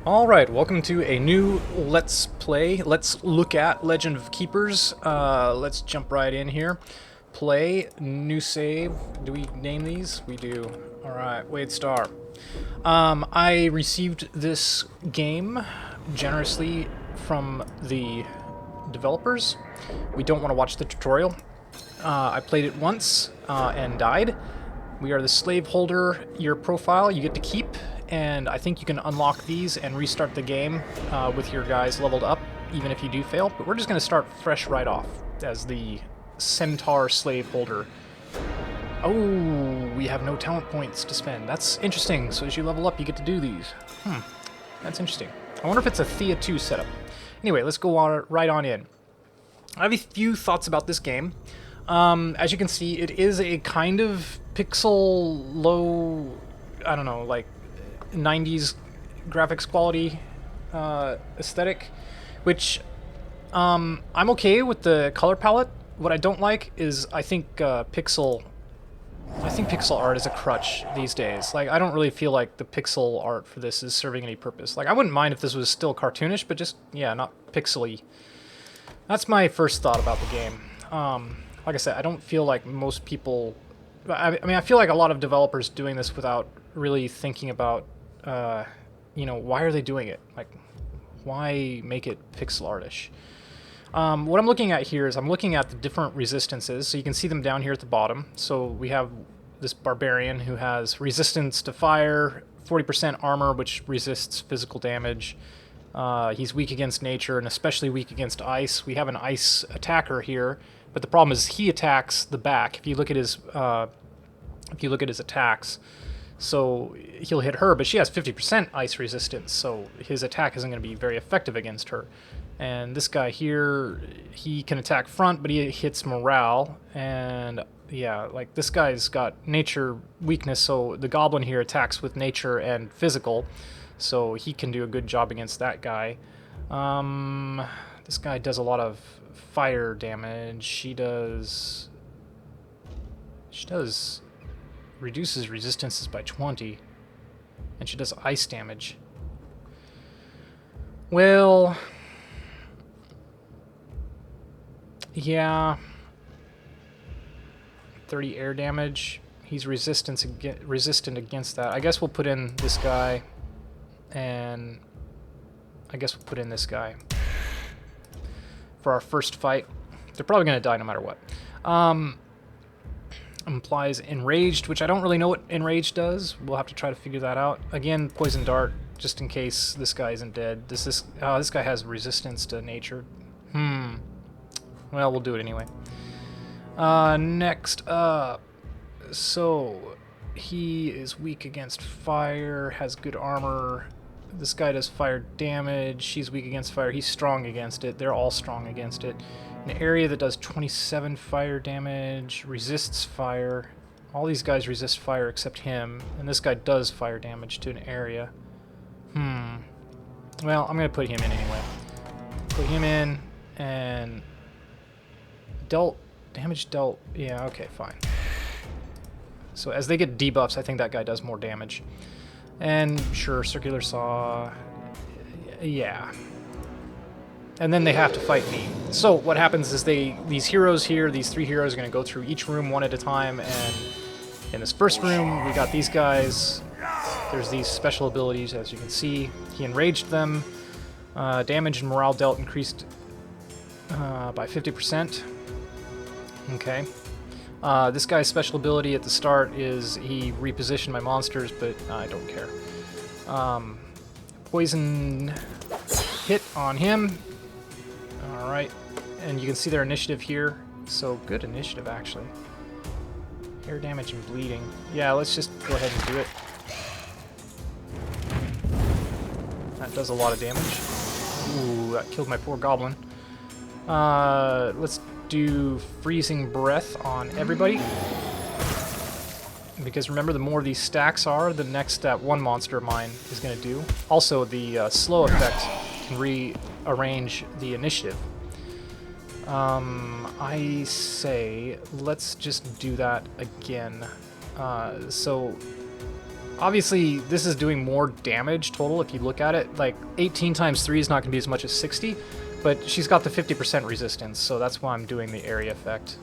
Alright, welcome to a new Let's Play. Let's look at Legend of Keepers. Let's jump right in here. Play, new save. Do we name these? We do. Alright, Wade Star. I received this game generously from the developers. We don't want to watch the tutorial. I played it once and died. We are the slave holder. Your profile you get to keep, and I think you can unlock these and restart the game with your guys leveled up, even if you do fail. But we're just going to start fresh right off as the centaur slave holder. Oh, we have no talent points to spend. That's interesting. So as you level up, you get to do these. That's interesting. I wonder if it's a Thea 2 setup. Anyway, let's go on right on in. I have a few thoughts about this game. As you can see, it is a kind of pixel low, I don't know, like 90s graphics quality aesthetic, which I'm okay with the color palette. What I don't like is I think pixel art is a crutch these days. Like, I don't really feel like the pixel art for this is serving any purpose. Like, I wouldn't mind if this was still cartoonish, but just, yeah, not pixely. That's my first thought about the game. Like I said, I don't feel like most people... I mean, I feel like a lot of developers doing this without really thinking about, you know, why are they doing it? Like, why make it pixel artish? What I'm looking at here is I'm looking at the different resistances, so you can see them down here at the bottom. So we have this barbarian who has resistance to fire, 40% armor, which resists physical damage. He's weak against nature and especially weak against ice. We have an ice attacker here, but the problem is he attacks the back. If you look at his attacks, so he'll hit her, but she has 50% ice resistance, so his attack isn't going to be very effective against her. And this guy here, he can attack front, but he hits morale, and yeah, like this guy's got nature weakness, so the goblin here attacks with nature and physical, so he can do a good job against that guy. This guy does a lot of fire damage. She does reduces resistances by 20, and she does ice damage. Well, yeah, 30 air damage. He's resistant against that. I guess we'll put in this guy, and I guess we'll put in this guy for our first fight. They're probably going to die no matter what. Implies enraged, which I don't really know what enraged does. We'll have to try to figure that out. Again, poison dart, just in case this guy isn't dead. This guy has resistance to nature. Well, we'll do it anyway. Next up, so he is weak against fire, has good armor. This guy does fire damage. He's weak against fire. He's strong against it. They're all strong against it. An area that does 27 fire damage, resists fire. All these guys resist fire except him, and this guy does fire damage to an area. Well, I'm going to put him in anyway. Put him in, and damage dealt, yeah, okay, fine. So as they get debuffs, I think that guy does more damage. And sure, circular saw, yeah. And then they have to fight me. So what happens is these heroes here, these three heroes are going to go through each room one at a time, and in this first room, we got these guys. There's these special abilities, as you can see. He enraged them. Damage and morale dealt increased by 50%. Okay. This guy's special ability at the start is he repositioned my monsters, but I don't care. Poison hit on him. Alright, and you can see their initiative here. So, good initiative, actually. Air damage and bleeding. Yeah, let's just go ahead and do it. That does a lot of damage. Ooh, that killed my poor goblin. Let's do freezing breath on everybody. Because remember, the more these stacks are, the next that one monster of mine is going to do. Also, the slow effect can rearrange the initiative. I say, let's just do that again. So Obviously, this is doing more damage total if you look at it. Like, 18 times 3 is not going to be as much as 60, but she's got the 50% resistance, so that's why I'm doing the area effect.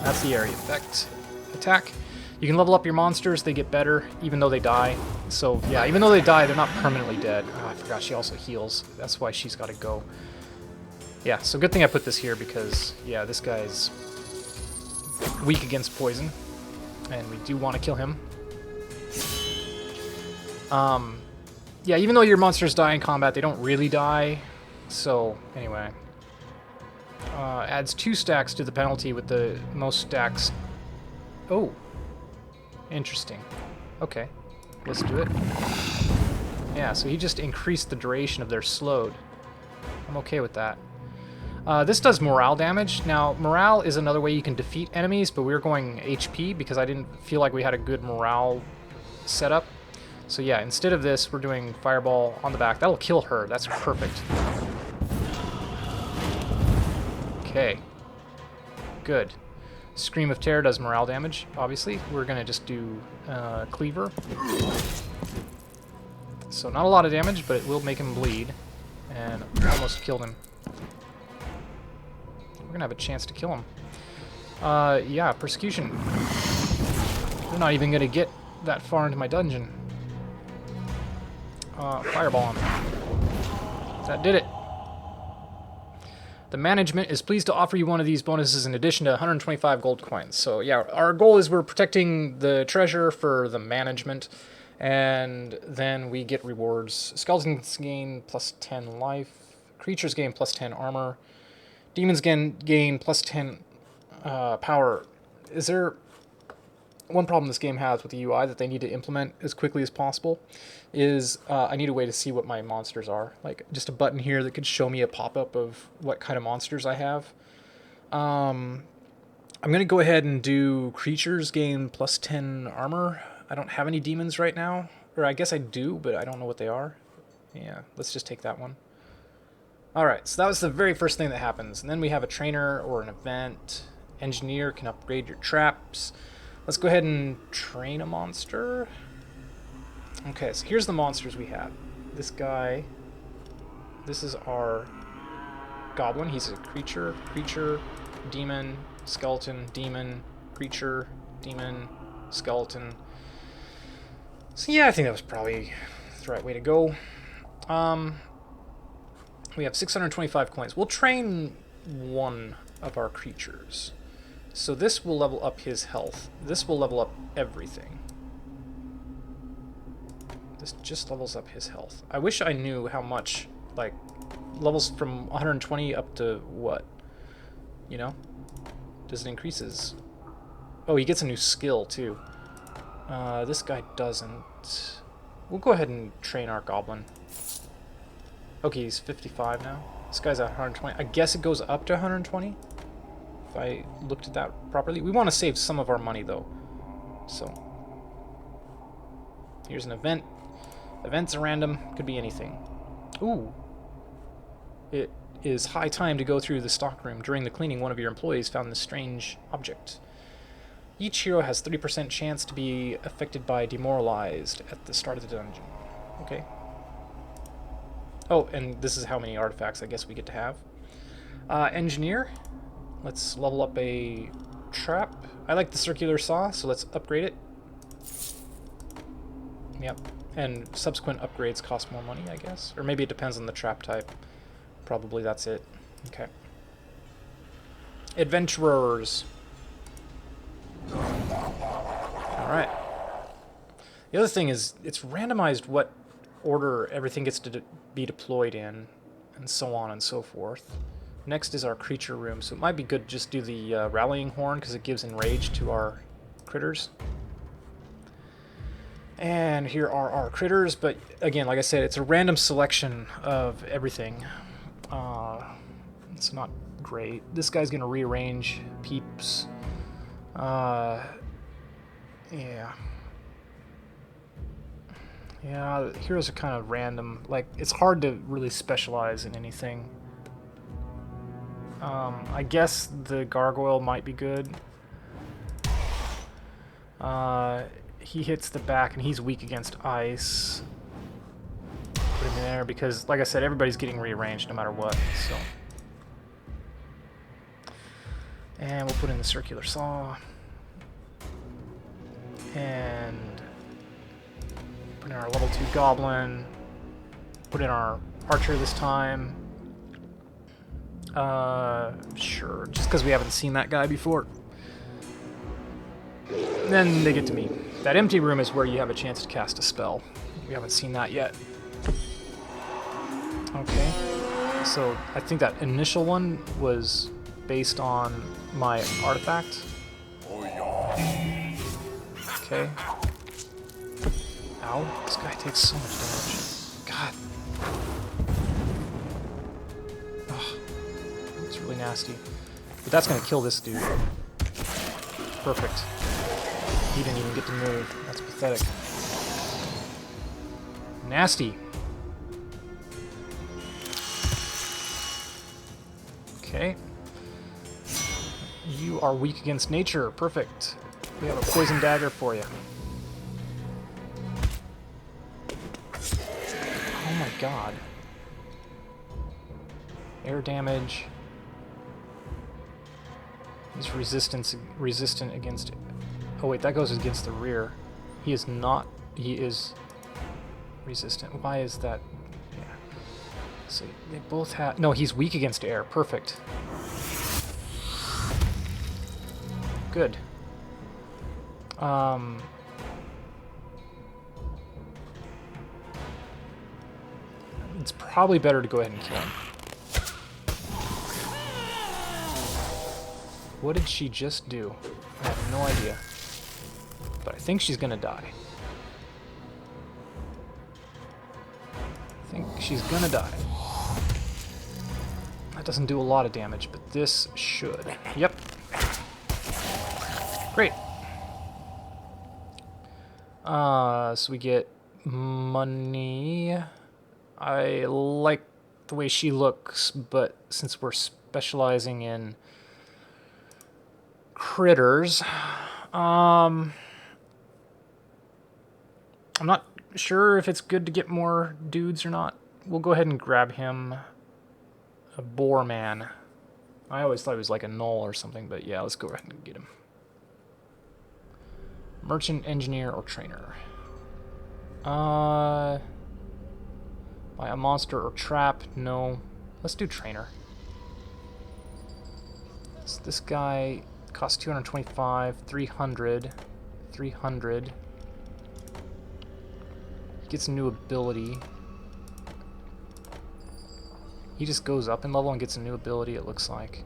That's the area effect. Attack. You can level up your monsters, they get better, even though they die. So, yeah, even though they die, they're not permanently dead. Oh, I forgot she also heals. That's why she's got to go. Yeah, so good thing I put this here because, yeah, this guy's weak against poison. And we do want to kill him. Yeah, even though your monsters die in combat, they don't really die. So, anyway. Adds 2 stacks to the penalty with the most stacks. Oh. Interesting. Okay. Let's do it. Yeah, so he just increased the duration of their slowed. I'm okay with that. This does morale damage. Now, morale is another way you can defeat enemies, but we're going HP because I didn't feel like we had a good morale setup. So yeah, instead of this, we're doing Fireball on the back. That'll kill her. That's perfect. Okay. Good. Scream of Terror does morale damage, obviously. We're going to just do Cleaver. So not a lot of damage, but it will make him bleed. And almost killed him. We're gonna have a chance to kill him. Yeah, Persecution. They're not even gonna get that far into my dungeon. Fireball him. That did it. The management is pleased to offer you one of these bonuses in addition to 125 gold coins. So yeah, our goal is we're protecting the treasure for the management, and then we get rewards. Skeletons gain plus 10 life. Creatures gain plus 10 armor. Demons gain plus 10 power. Is there one problem this game has with the UI that they need to implement as quickly as possible? Is I need a way to see what my monsters are. Like just a button here that could show me a pop-up of what kind of monsters I have. I'm going to go ahead and do creatures gain plus 10 armor. I don't have any demons right now. Or I guess I do, but I don't know what they are. Yeah, let's just take that one. Alright, so that was the very first thing that happens. And then we have a trainer or an event. Engineer can upgrade your traps. Let's go ahead and train a monster. Okay, so here's the monsters we have. This guy. This is our goblin. He's a creature, demon, skeleton, demon, creature, demon, skeleton. So yeah, I think that was probably the right way to go. We have 625 coins. We'll train one of our creatures. So this will level up his health. This will level up everything. This just levels up his health. I wish I knew how much, like, levels from 120 up to what? You know? Does it increases? Oh, he gets a new skill, too. This guy doesn't. We'll go ahead and train our goblin. Okay, he's 55 now. This guy's at 120. I guess it goes up to 120. If I looked at that properly. We want to save some of our money, though. So, here's an event. Events are random. Could be anything. Ooh. It is high time to go through the stockroom. During the cleaning, one of your employees found this strange object. Each hero has 30% chance to be affected by demoralized at the start of the dungeon. Okay. Oh, and this is how many artifacts I guess we get to have. Engineer. Let's level up a trap. I like the circular saw, so let's upgrade it. Yep. And subsequent upgrades cost more money, I guess. Or maybe it depends on the trap type. Probably that's it. Okay. Adventurers. Alright. The other thing is, it's randomized what order everything gets to be deployed in, and so on and so forth. Next is our creature room, so it might be good to just do the rallying horn, because it gives enrage to our critters. And here are our critters, but again, like I said, it's a random selection of everything. It's not great. This guy's going to rearrange peeps. Yeah. Yeah, heroes are kind of random. Like, it's hard to really specialize in anything. I guess the gargoyle might be good. he hits the back, and he's weak against ice. Put him in there because, like I said, everybody's getting rearranged no matter what. So, and we'll put in the circular saw, and put in our level 2 goblin. Put in our archer this time. Sure, just because we haven't seen that guy before. Then they get to me. That empty room is where you have a chance to cast a spell. We haven't seen that yet. Okay, so I think that initial one was based on my artifact. Okay. Ow, this guy takes so much damage. God. Ugh. It's really nasty. But that's gonna kill this dude. Perfect. He didn't even get to move. That's pathetic. Nasty. Okay. You are weak against nature. Perfect. We have a poison dagger for you. Oh my god. Air damage. He's resistant against... Oh wait, that goes against the rear. He is not... He is resistant. Why is that? Yeah. So they both have... No, he's weak against air. Perfect. Good. It's probably better to go ahead and kill him. What did she just do? I have no idea. But I think she's gonna die. I think she's gonna die. That doesn't do a lot of damage, but this should. Yep. Great. So we get money. I like the way she looks, but since we're specializing in critters, I'm not sure if it's good to get more dudes or not. We'll go ahead and grab him. A boar man. I always thought he was like a gnoll or something, but yeah, let's go ahead and get him. Merchant, engineer, or trainer. Buy a monster or trap? No. Let's do trainer. So this guy costs 225, 300, 300. Gets a new ability. He just goes up in level and gets a new ability, it looks like.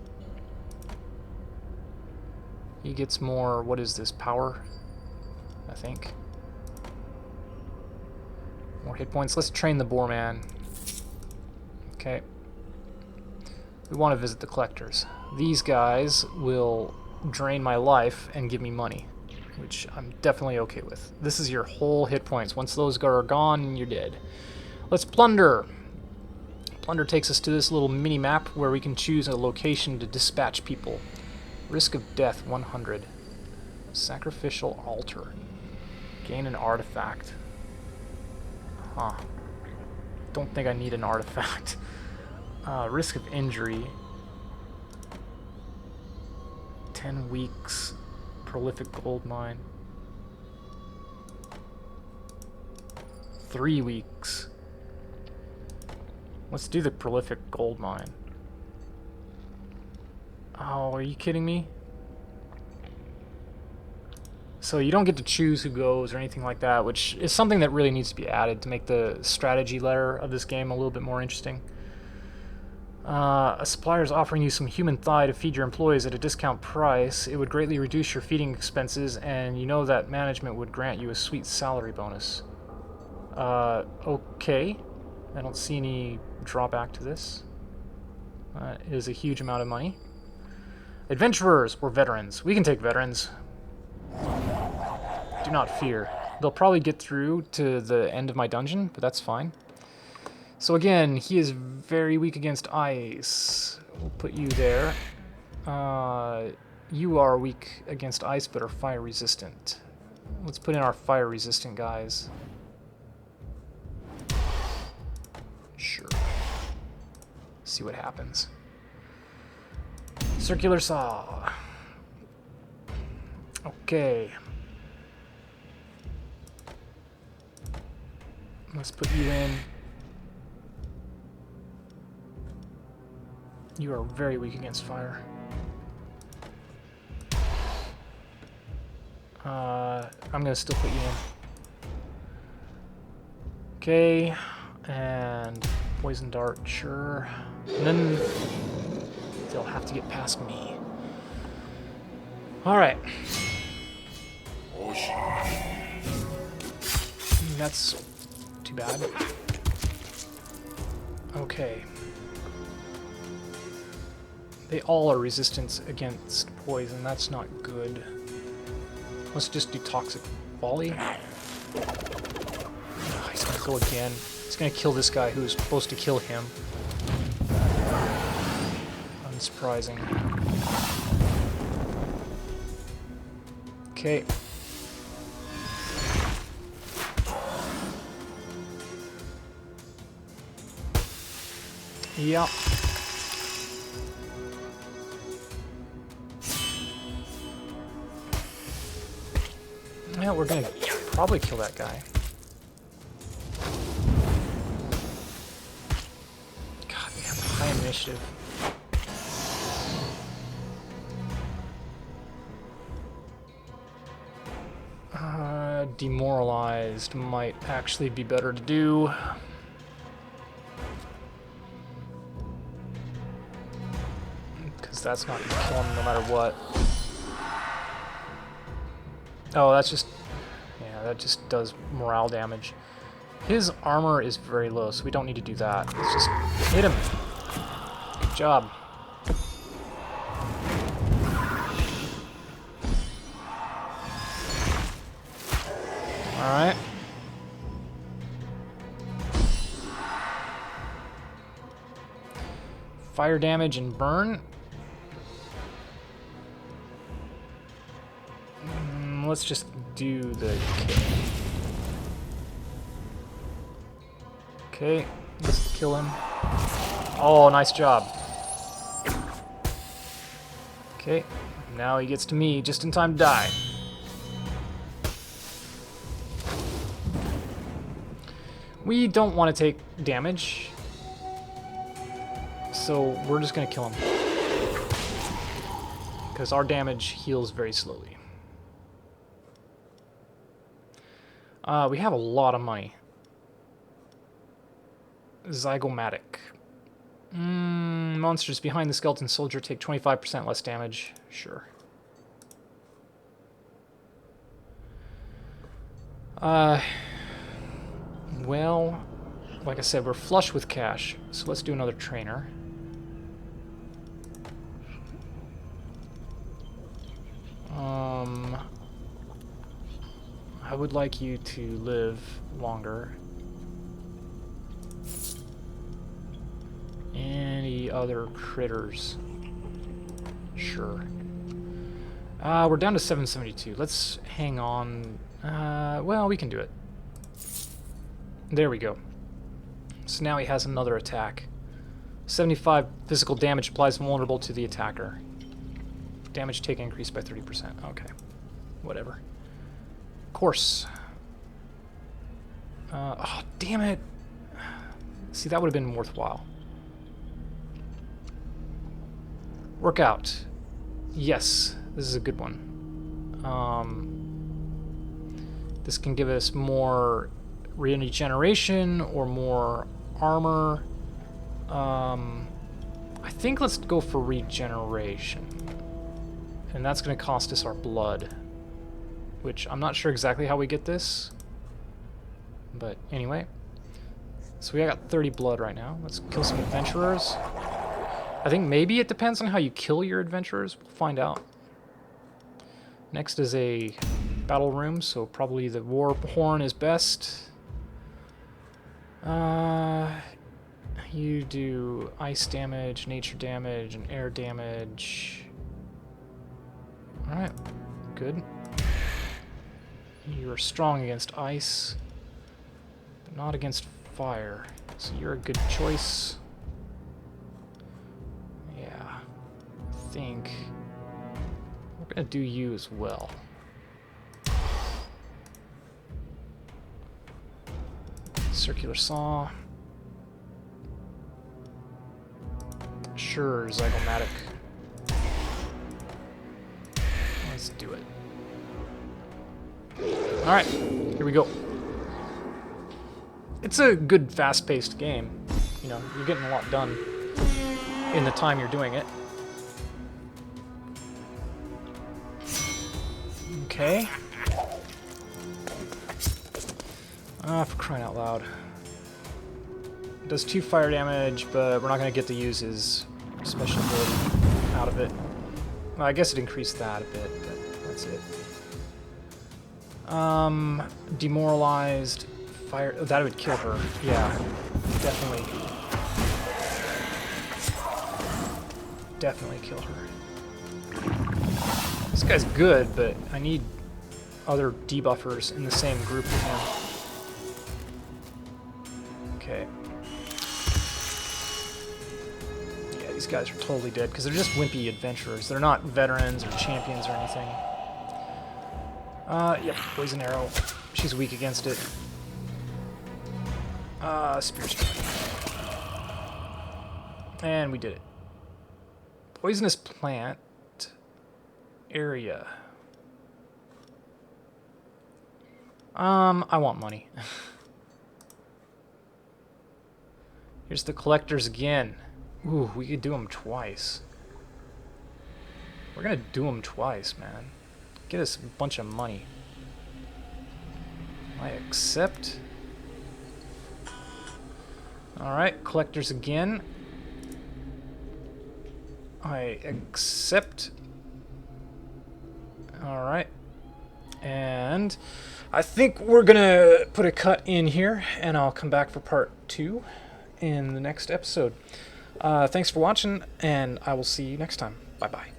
He gets more, what is this, power? I think. More hit points. Let's train the boar man. Okay. We want to visit the collectors. These guys will drain my life and give me money, which I'm definitely okay with. This is your whole hit points. Once those are gone, you're dead. Let's plunder. Plunder takes us to this little mini map where we can choose a location to dispatch people. Risk of death 100. Sacrificial altar. Gain an artifact. Huh. Don't think I need an artifact. Risk of injury. 10 weeks. Prolific gold mine. 3 weeks. Let's do the prolific gold mine. Oh, are you kidding me? So you don't get to choose who goes or anything like that, which is something that really needs to be added to make the strategy layer of this game a little bit more interesting. A supplier is offering you some human thigh to feed your employees at a discount price. It would greatly reduce your feeding expenses, and you know that management would grant you a sweet salary bonus. Okay. I don't see any drawback to this. It is a huge amount of money. Adventurers or veterans. We can take veterans. Do not fear. They'll probably get through to the end of my dungeon, but that's fine. So again, he is very weak against ice. We'll put you there. You are weak against ice, but are fire resistant. Let's put in our fire-resistant guys. Sure. See what happens. Circular saw. Okay. Let's put you in. You are very weak against fire. I'm gonna still put you in. Okay, and poison dart, sure. And then they'll have to get past me. All right. That's too bad. Okay. They all are resistant against poison. That's not good. Let's just do toxic volley. Oh, he's gonna go again. He's gonna kill this guy who's supposed to kill him. Unsurprising. Okay. Yeah. Yeah, we're gonna probably kill that guy. God, we have high initiative. Demoralized might actually be better to do. Because that's not gonna kill him no matter what. Oh, that's just... yeah, that just does morale damage. His armor is very low, so we don't need to do that. Let's just hit him. Good job. Alright. Fire damage and burn. Let's just do the kill. Okay, let's kill him. Oh, nice job. Okay, now he gets to me just in time to die. We don't want to take damage, so we're just going to kill him. Because our damage heals very slowly. We have a lot of money. Zygomatic. Monsters behind the skeleton soldier take 25% less damage. Sure. Well, like I said, we're flush with cash, so let's do another trainer. I would like you to live longer. Any other critters? Sure. We're down to 772. Let's hang on. Well, we can do it. There we go. So now he has another attack. 75 physical damage applies vulnerable to the attacker. Damage taken increased by 30%. Okay. Whatever. Course. Oh, damn it. See, that would have been worthwhile. Workout. Yes, this is a good one. This can give us more regeneration or more armor. I think let's go for regeneration. And that's going to cost us our blood. Which I'm not sure exactly how we get this. But anyway. So we got 30 blood right now. Let's kill some adventurers. I think maybe it depends on how you kill your adventurers. We'll find out. Next is a battle room, so probably the war horn is best. You do ice damage, nature damage, and air damage. Alright, good. You're strong against ice, but not against fire. So you're a good choice. Yeah, I think we're gonna do you as well. Circular saw. Sure, zygomatic. Let's do it. Alright, here we go. It's a good, fast-paced game. You know, you're getting a lot done in the time you're doing it. Okay. Ah, for crying out loud. It does 2 fire damage, but we're not going to get to use his special ability out of it. Well, I guess it increased that a bit, but that's it. Demoralized fire. Oh, that would kill her. Yeah, definitely. Definitely kill her. This guy's good, but I need other debuffers in the same group with him. Okay. Yeah, these guys are totally dead because they're just wimpy adventurers. They're not veterans or champions or anything. Yep, poison arrow. She's weak against it. Spear strike. And we did it. Poisonous plant area. I want money. Here's the collectors again. Ooh, we could do them twice. We're gonna do them twice, man. Get us a bunch of money. I accept. Alright, collectors again. I accept. Alright. And I think we're gonna put a cut in here, and I'll come back for part 2 in the next episode. Thanks for watching, and I will see you next time. Bye-bye.